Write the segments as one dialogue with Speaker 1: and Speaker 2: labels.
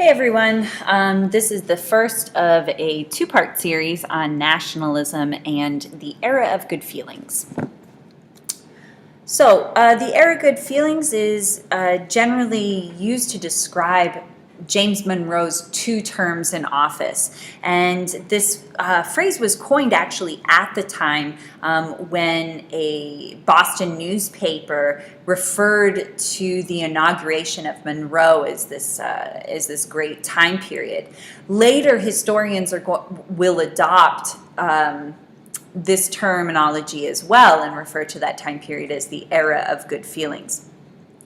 Speaker 1: Hey everyone, this is the first of a two-part series on nationalism and the era of good feelings. So, the era of good feelings is generally used to describe James Monroe's 2 terms in office. And this phrase was coined actually at the time when a Boston newspaper referred to the inauguration of Monroe as this great time period. Later, historians will adopt this terminology as well and refer to that time period as the era of good feelings.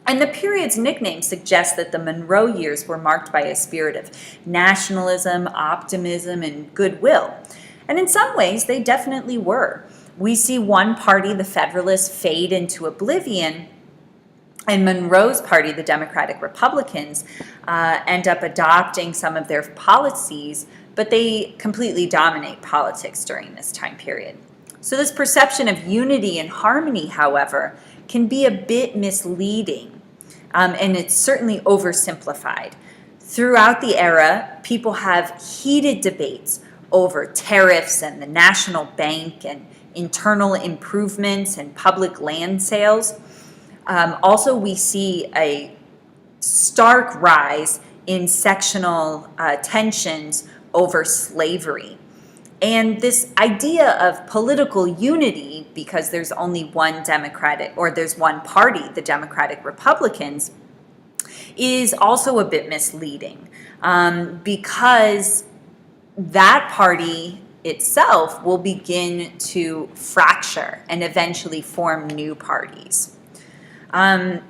Speaker 1: And the period's nickname suggests that the Monroe years were marked by a spirit of nationalism, optimism, and goodwill. And in some ways, they definitely were. We see one party, the Federalists, fade into oblivion, and Monroe's party, the Democratic Republicans, end up adopting some of their policies, but they completely dominate politics during this time period. So this perception of unity and harmony, however, can be a bit misleading, and it's certainly oversimplified. Throughout the era, people have heated debates over tariffs and the national bank and internal improvements and public land sales. Also, we see a stark rise in sectional tensions over slavery. And this idea of political unity, because there's only one Democratic, or there's one party, the Democratic Republicans, is also a bit misleading because that party itself will begin to fracture and eventually form new parties.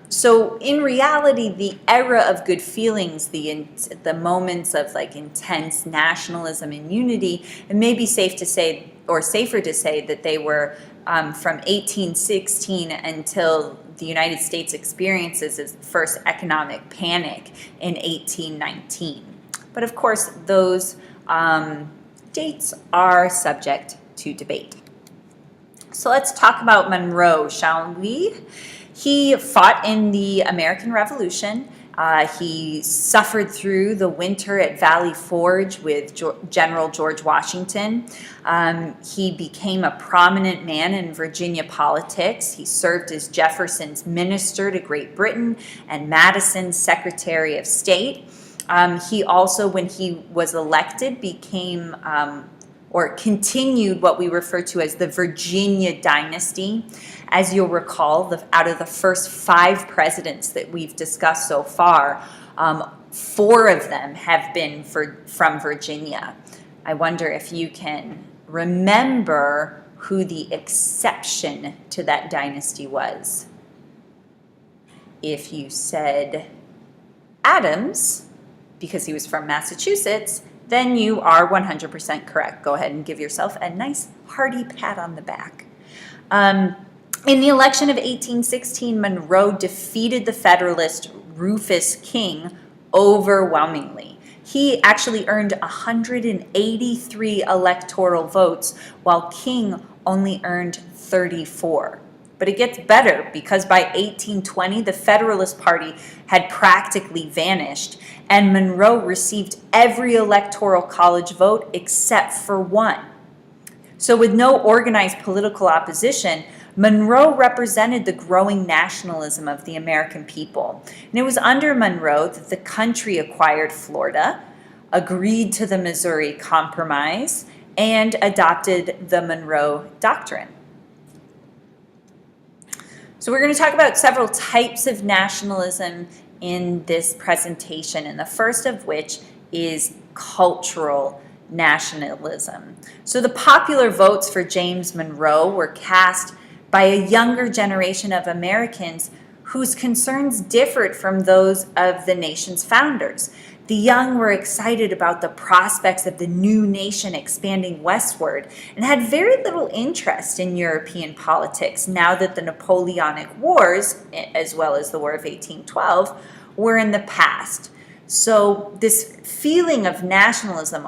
Speaker 1: So in reality, the era of good feelings, the moments of like intense nationalism and unity, it may be safe to say, or safer to say, that they were from 1816 until the United States experiences its first economic panic in 1819. But of course, those dates are subject to debate. So let's talk about Monroe, shall we? He fought in the American Revolution. He suffered through the winter at Valley Forge with General George Washington. He became a prominent man in Virginia politics. He served as Jefferson's minister to Great Britain and Madison's Secretary of State. He also, when he was elected, became or continued what we refer to as the Virginia dynasty. As you'll recall, out of the first 5 presidents that we've discussed so far, 4 of them have been from Virginia. I wonder if you can remember who the exception to that dynasty was. If you said Adams, because he was from Massachusetts, then you are 100% correct. Go ahead and give yourself a nice hearty pat on the back. In the election of 1816, Monroe defeated the Federalist Rufus King overwhelmingly. He actually earned 183 electoral votes, while King only earned 34. But it gets better, because by 1820, the Federalist Party had practically vanished, and Monroe received every electoral college vote except for 1. So with no organized political opposition, Monroe represented the growing nationalism of the American people. And it was under Monroe that the country acquired Florida, agreed to the Missouri Compromise, and adopted the Monroe Doctrine. So we're going to talk about several types of nationalism in this presentation, and the first of which is cultural nationalism. So the popular votes for James Monroe were cast by a younger generation of Americans whose concerns differed from those of the nation's founders. The young were excited about the prospects of the new nation expanding westward and had very little interest in European politics now that the Napoleonic Wars, as well as the War of 1812, were in the past. So this feeling of nationalism,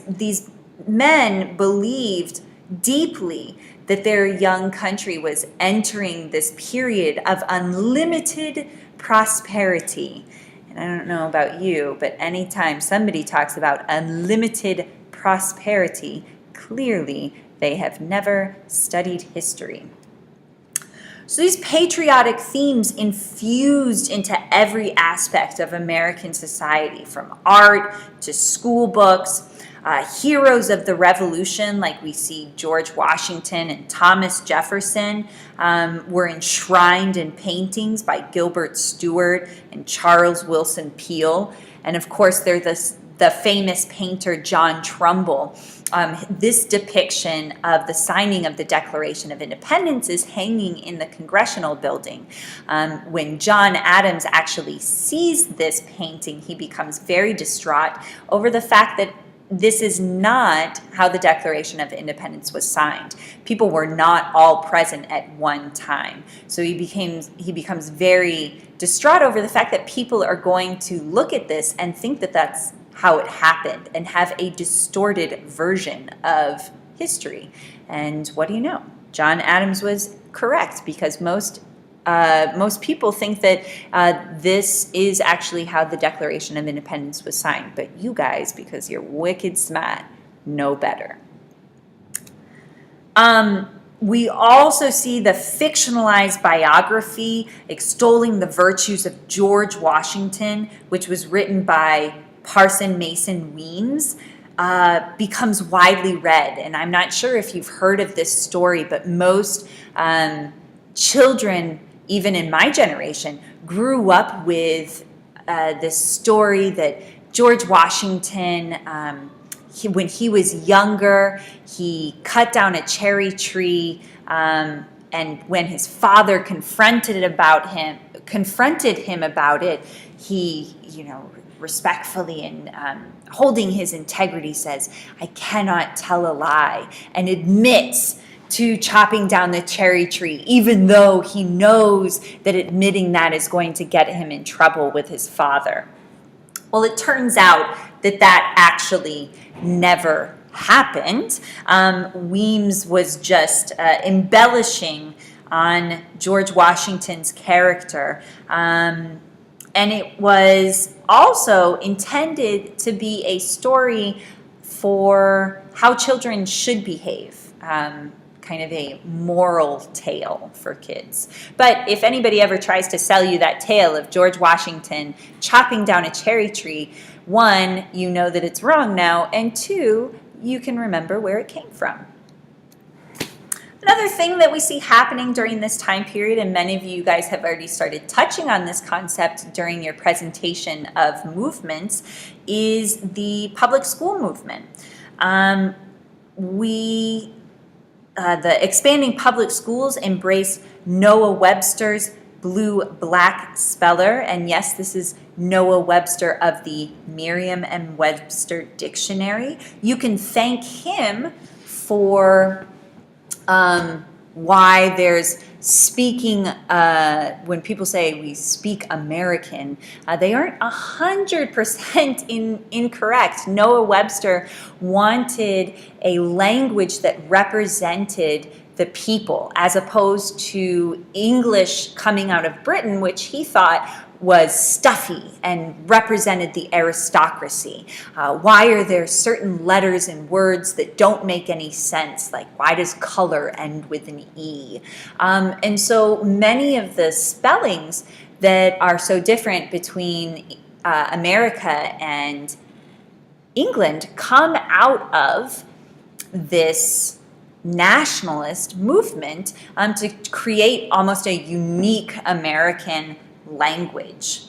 Speaker 1: these men believed deeply that their young country was entering this period of unlimited prosperity And I don't know about you, but anytime somebody talks about unlimited prosperity, clearly they have never studied history. So these patriotic themes infused into every aspect of American society, from art to school books. Heroes of the Revolution, like we see George Washington and Thomas Jefferson, were enshrined in paintings by Gilbert Stuart and Charles Willson Peale. And of course, there's the famous painter John Trumbull. This depiction of the signing of the Declaration of Independence is hanging in the Congressional Building. When John Adams actually sees this painting, he becomes very distraught over the fact that this is not how the Declaration of Independence was signed. People were not all present at one time. So he becomes very distraught over the fact that people are going to look at this and think that that's how it happened and have a distorted version of history. And what do you know? John Adams was correct, because most people think that this is actually how the Declaration of Independence was signed. But you guys, because you're wicked smart, know better. We also see the fictionalized biography extolling the virtues of George Washington, which was written by Parson Mason Weems, becomes widely read. And I'm not sure if you've heard of this story, but most children, even in my generation, grew up with this story that George Washington, when he was younger, he cut down a cherry tree, and when his father confronted him about it, he, respectfully and holding his integrity, says, "I cannot tell a lie," and admits to chopping down the cherry tree, even though he knows that admitting that is going to get him in trouble with his father. Well, it turns out that actually never happened. Weems was just embellishing on George Washington's character. And it was also intended to be a story for how children should behave, kind of a moral tale for kids. But if anybody ever tries to sell you that tale of George Washington chopping down a cherry tree, one, you know that it's wrong now, and two, you can remember where it came from. Another thing that we see happening during this time period, and many of you guys have already started touching on this concept during your presentation of movements, is the public school movement. The expanding public schools embrace Noah Webster's blue-black speller, and yes, this is Noah Webster of the Merriam-Webster Dictionary. You can thank him for why there's speaking, when people say we speak American, they aren't 100% incorrect. Noah Webster wanted a language that represented the people, as opposed to English coming out of Britain, which he thought was stuffy and represented the aristocracy. Why are there certain letters and words that don't make any sense? Like, why does color end with an E? And so many of the spellings that are so different between America and England come out of this nationalist movement to create almost a unique American language.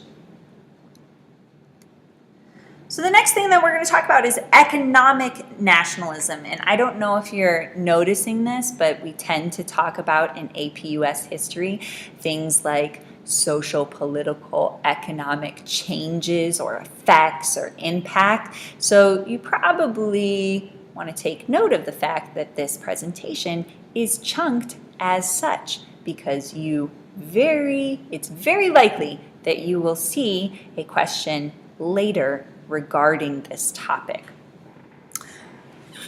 Speaker 1: So the next thing that we're going to talk about is economic nationalism. And I don't know if you're noticing this, but we tend to talk about in AP US history things like social, political, economic changes or effects or impact. So you probably want to take note of the fact that this presentation is chunked as such, because it's very likely that you will see a question later regarding this topic.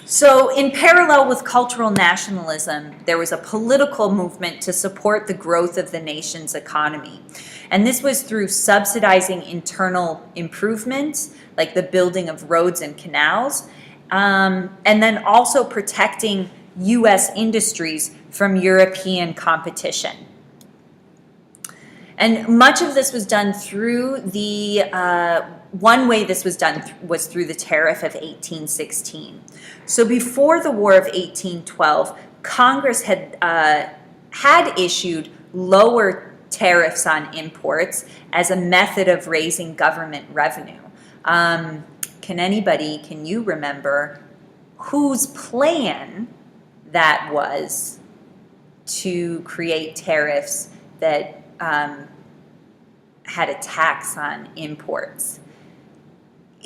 Speaker 1: So in parallel with cultural nationalism, there was a political movement to support the growth of the nation's economy. And this was through subsidizing internal improvements, like the building of roads and canals, and then also protecting U.S. industries from European competition. And much of this was done through one way this was done was through the Tariff of 1816. So before the War of 1812, Congress had issued lower tariffs on imports as a method of raising government revenue. Can you remember whose plan that was to create tariffs that had a tax on imports?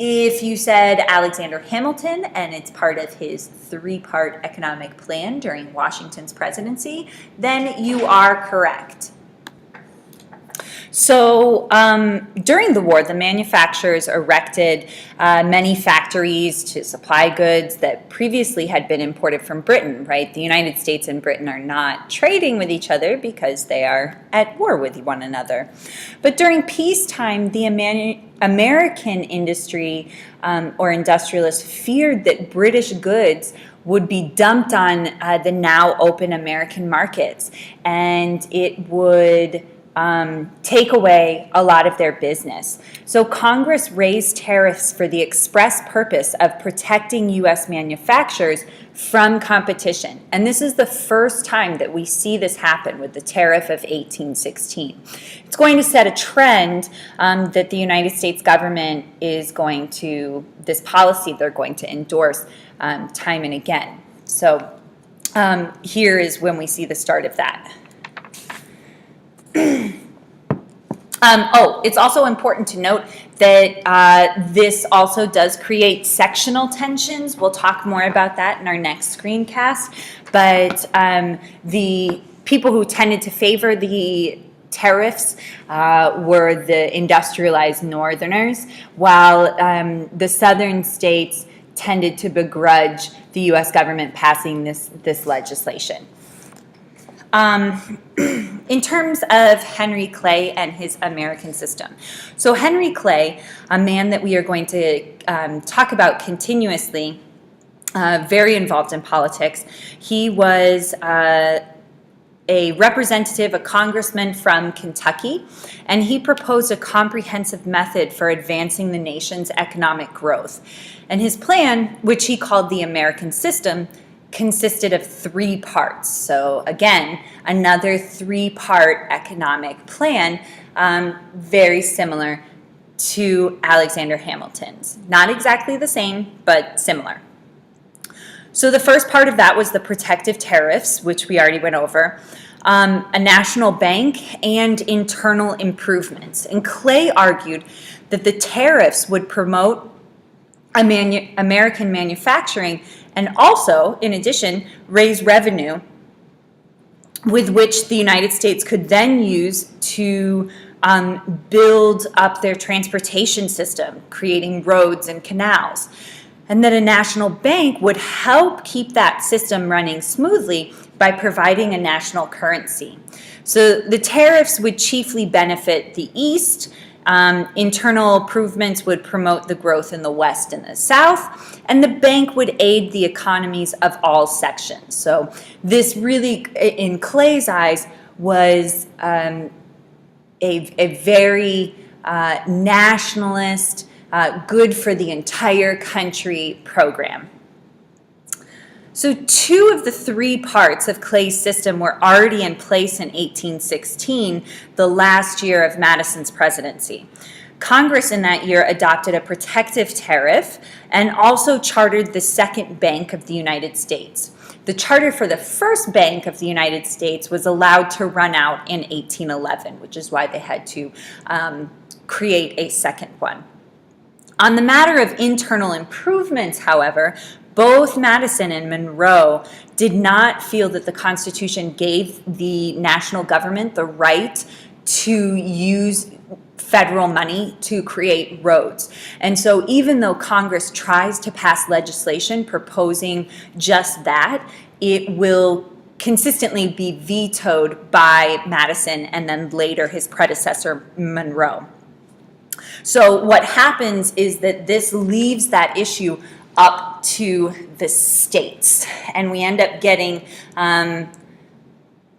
Speaker 1: If you said Alexander Hamilton and it's part of his three-part economic plan during Washington's presidency, then you are correct. So during the war, the manufacturers erected many factories to supply goods that previously had been imported from Britain, right? The United States and Britain are not trading with each other because they are at war with one another. But during peacetime, the American industry or industrialists feared that British goods would be dumped on the now open American markets, and it would take away a lot of their business. So Congress raised tariffs for the express purpose of protecting U.S. manufacturers from competition. And this is the first time that we see this happen with the Tariff of 1816. It's going to set a trend that the United States government is going to, this policy they're going to endorse time and again. So here is when we see the start of that. It's also important to note that this also does create sectional tensions. We'll talk more about that in our next screencast. But the people who tended to favor the tariffs were the industrialized Northerners, while the Southern states tended to begrudge the U.S. government passing this legislation. In terms of Henry Clay and his American system. So Henry Clay, a man that we are going to talk about continuously, very involved in politics, he was a representative, a congressman from Kentucky, and he proposed a comprehensive method for advancing the nation's economic growth. And his plan, which he called the American system, consisted of three parts. So again, another three-part economic plan, very similar to Alexander Hamilton's. Not exactly the same, but similar. So the first part of that was the protective tariffs, which we already went over, a national bank, and internal improvements. And Clay argued that the tariffs would promote American manufacturing and also, in addition, raise revenue with which the United States could then use to build up their transportation system, creating roads and canals. And that a national bank would help keep that system running smoothly by providing a national currency. So the tariffs would chiefly benefit the East. Internal improvements would promote the growth in the West and the South, and the bank would aid the economies of all sections. So this really, in Clay's eyes, was a very nationalist, good for the entire country program. So two of the three parts of Clay's system were already in place in 1816, the last year of Madison's presidency. Congress in that year adopted a protective tariff and also chartered the Second Bank of the United States. The charter for the First Bank of the United States was allowed to run out in 1811, which is why they had to create a second one. On the matter of internal improvements, however, both Madison and Monroe did not feel that the Constitution gave the national government the right to use federal money to create roads. And so even though Congress tries to pass legislation proposing just that, it will consistently be vetoed by Madison and then later his predecessor, Monroe. So what happens is that this leaves that issue up to the states, and we end up getting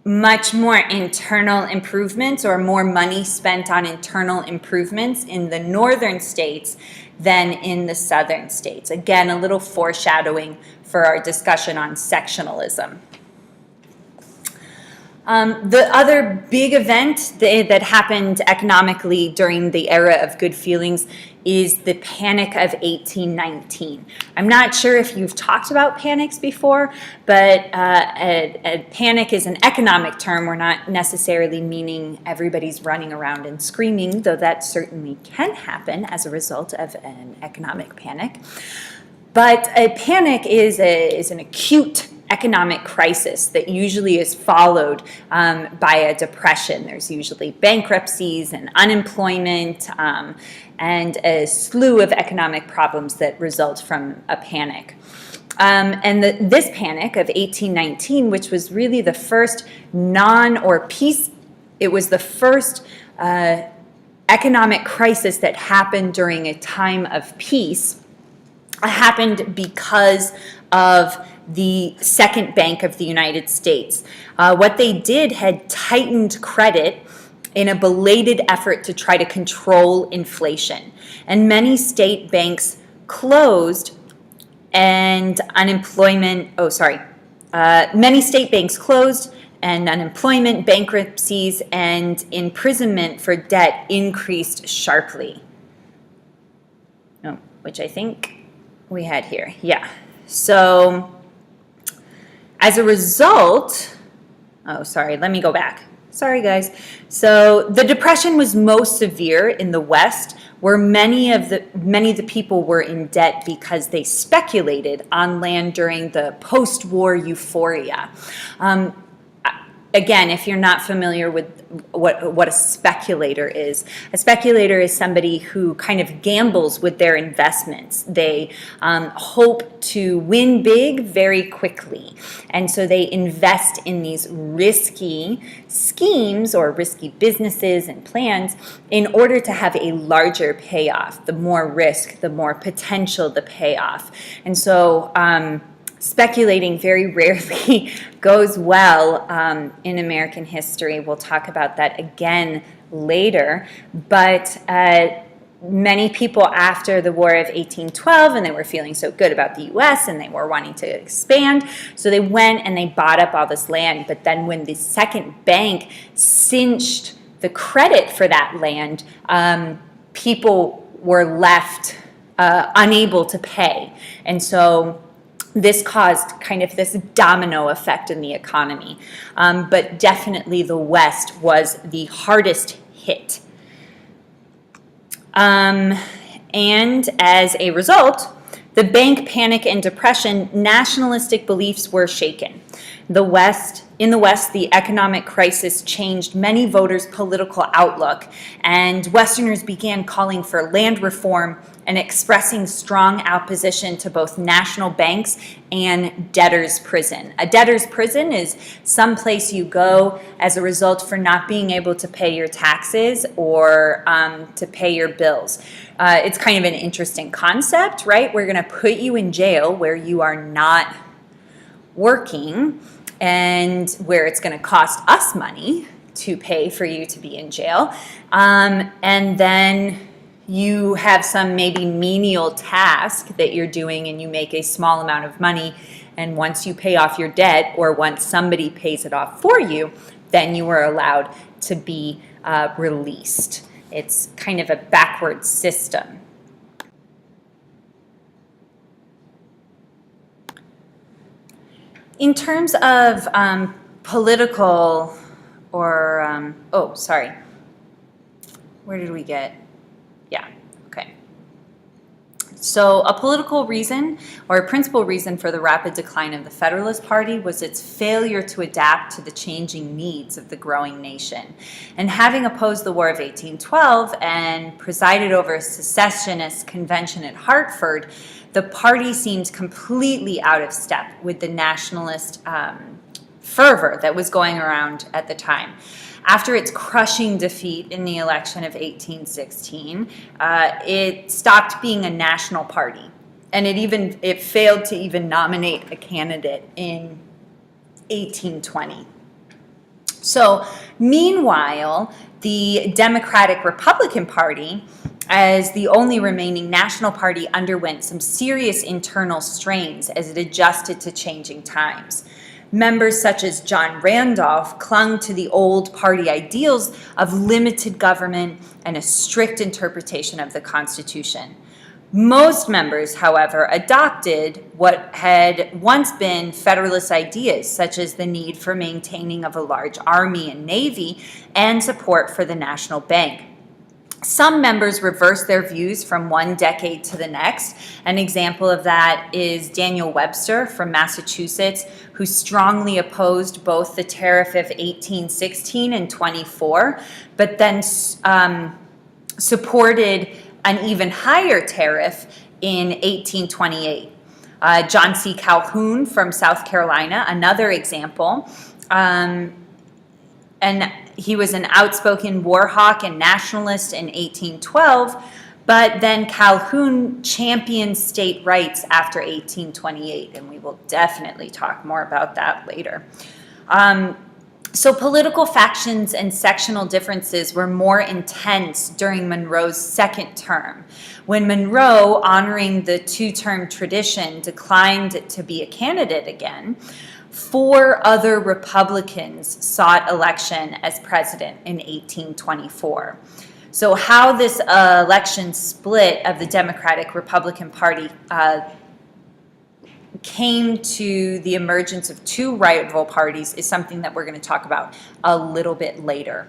Speaker 1: much more internal improvements or more money spent on internal improvements in the northern states than in the southern states. Again, a little foreshadowing for our discussion on sectionalism. The other big event that happened economically during the era of good feelings is the Panic of 1819. I'm not sure if you've talked about panics before, but a panic is an economic term. We're not necessarily meaning everybody's running around and screaming, though that certainly can happen as a result of an economic panic. But a panic is an acute economic crisis that usually is followed by a depression. There's usually bankruptcies and unemployment and a slew of economic problems that result from a panic. And this panic of 1819, which was really the first it was the first economic crisis that happened during a time of peace, happened because of the Second Bank of the United States. What they did had tightened credit in a belated effort to try to control inflation. And many state banks closed and many state banks closed and unemployment, bankruptcies, and imprisonment for debt increased sharply. Which I think we had here, yeah. So as a result, let me go back. Sorry, guys. So the Depression was most severe in the West, where many of the people were in debt because they speculated on land during the post-war euphoria. Again, if you're not familiar with what a speculator is somebody who kind of gambles with their investments. They hope to win big very quickly. And so they invest in these risky schemes or risky businesses and plans in order to have a larger payoff. The more risk, the more potential the payoff. And so speculating very rarely goes well in American history. We'll talk about that again later. But many people after the War of 1812, and they were feeling so good about the U.S. and they were wanting to expand, so they went and they bought up all this land. But then when the Second Bank cinched the credit for that land, people were left unable to pay. And so this caused kind of this domino effect in the economy. But definitely the West was the hardest hit. And as a result, the bank panic and depression, nationalistic beliefs were shaken. In the West, the economic crisis changed many voters' political outlook, and Westerners began calling for land reform and expressing strong opposition to both national banks and debtor's prison. A debtor's prison is some place you go as a result for not being able to pay your taxes or to pay your bills. It's kind of an interesting concept, right? We're going to put you in jail where you are not working and where it's going to cost us money to pay for you to be in jail. And then you have some maybe menial task that you're doing and you make a small amount of money, and once you pay off your debt or once somebody pays it off for you, then you are allowed to be released. It's kind of a backward system. In terms of political or, where did we get? Yeah, okay. So a political reason or a principal reason for the rapid decline of the Federalist Party was its failure to adapt to the changing needs of the growing nation. And having opposed the War of 1812 and presided over a secessionist convention at Hartford, the party seemed completely out of step with the nationalist fervor that was going around at the time. After its crushing defeat in the election of 1816, it stopped being a national party, and it failed to even nominate a candidate in 1820. So, meanwhile, the Democratic Republican Party, as the only remaining national party, underwent some serious internal strains as it adjusted to changing times. Members such as John Randolph clung to the old party ideals of limited government and a strict interpretation of the Constitution. Most members, however, adopted what had once been Federalist ideas, such as the need for maintaining of a large army and navy and support for the national bank. Some members reversed their views from one decade to the next. An example of that is Daniel Webster from Massachusetts, who strongly opposed both the tariff of 1816 and 24, but then supported an even higher tariff in 1828. John C. Calhoun from South Carolina, another example, and he was an outspoken war hawk and nationalist in 1812, but then Calhoun championed state rights after 1828, and we will definitely talk more about that later. So political factions and sectional differences were more intense during Monroe's second term, when Monroe, honoring the two-term tradition, declined to be a candidate again. 4 other Republicans sought election as president in 1824. So how this election split of the Democratic-Republican Party came to the emergence of 2 rival parties is something that we're going to talk about a little bit later.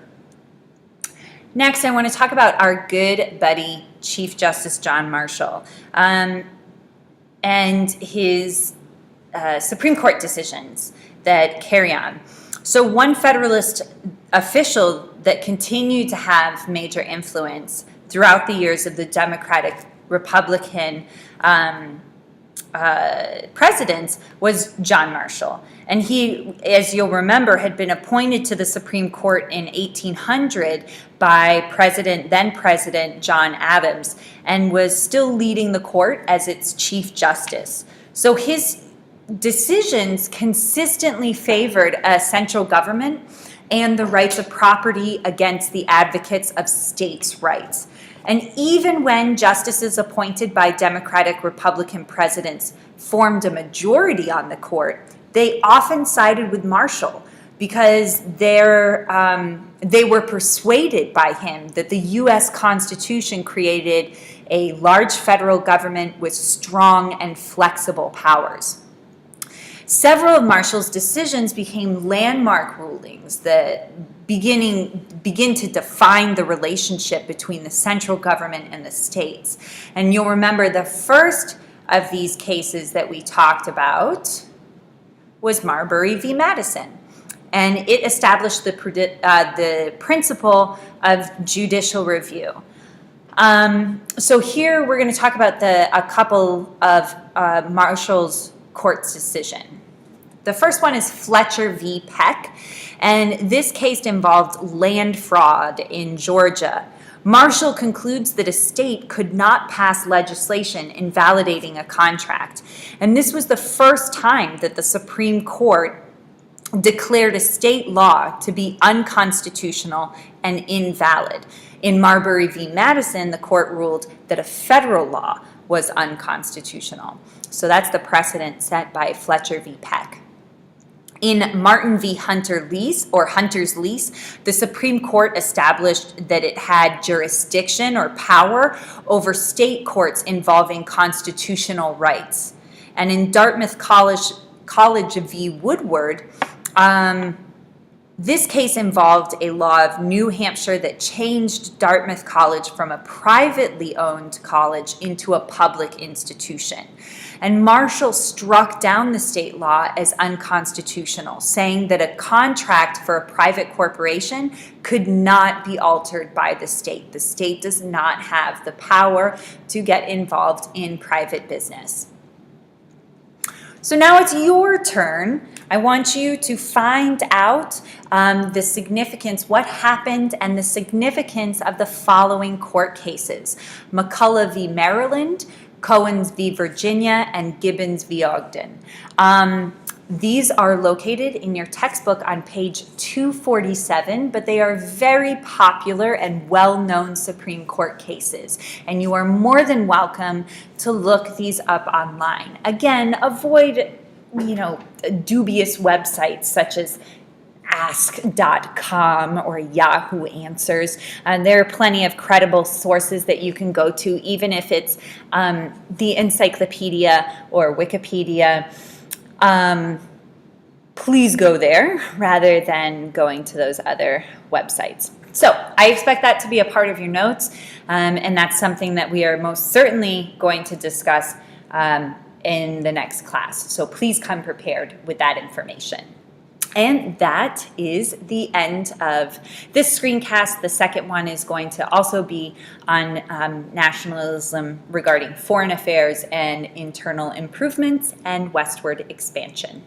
Speaker 1: Next, I want to talk about our good buddy, Chief Justice John Marshall, and his Supreme Court decisions that carry on. So one Federalist official that continued to have major influence throughout the years of the Democratic-Republican presidents was John Marshall. And he, as you'll remember, had been appointed to the Supreme Court in 1800 by then President John Adams, and was still leading the court as its Chief Justice. So his decisions consistently favored a central government and the rights of property against the advocates of states' rights. And even when justices appointed by Democratic-Republican presidents formed a majority on the court, they often sided with Marshall because they were persuaded by him that the U.S. Constitution created a large federal government with strong and flexible powers. Several of Marshall's decisions became landmark rulings that begin to define the relationship between the central government and the states. And you'll remember the first of these cases that we talked about was Marbury v. Madison. And it established the principle of judicial review. So here we're going to talk about a couple of Marshall's court's decision. The first one is Fletcher v. Peck, and this case involved land fraud in Georgia. Marshall concludes that a state could not pass legislation invalidating a contract, and this was the first time that the Supreme Court declared a state law to be unconstitutional and invalid. In Marbury v. Madison, the court ruled that a federal law was unconstitutional. So that's the precedent set by Fletcher v. Peck. In Martin v. Hunter's lease, the Supreme Court established that it had jurisdiction or power over state courts involving constitutional rights. And in Dartmouth College v. Woodward, This case involved a law of New Hampshire that changed Dartmouth College from a privately owned college into a public institution. And Marshall struck down the state law as unconstitutional, saying that a contract for a private corporation could not be altered by the state. The state does not have the power to get involved in private business. So now it's your turn. I want you to find out the significance, what happened, and the significance of the following court cases: McCullough v. Maryland, Cohens v. Virginia, and Gibbons v. Ogden. These are located in your textbook on page 247, but they are very popular and well-known Supreme Court cases, and you are more than welcome to look these up online. Again, avoid, dubious websites such as ask.com or Yahoo Answers. There are plenty of credible sources that you can go to, even if it's the encyclopedia or Wikipedia. Please go there rather than going to those other websites. So I expect that to be a part of your notes, and that's something that we are most certainly going to discuss in the next class. So please come prepared with that information. And that is the end of this screencast. The second one is going to also be on nationalism regarding foreign affairs and internal improvements and westward expansion.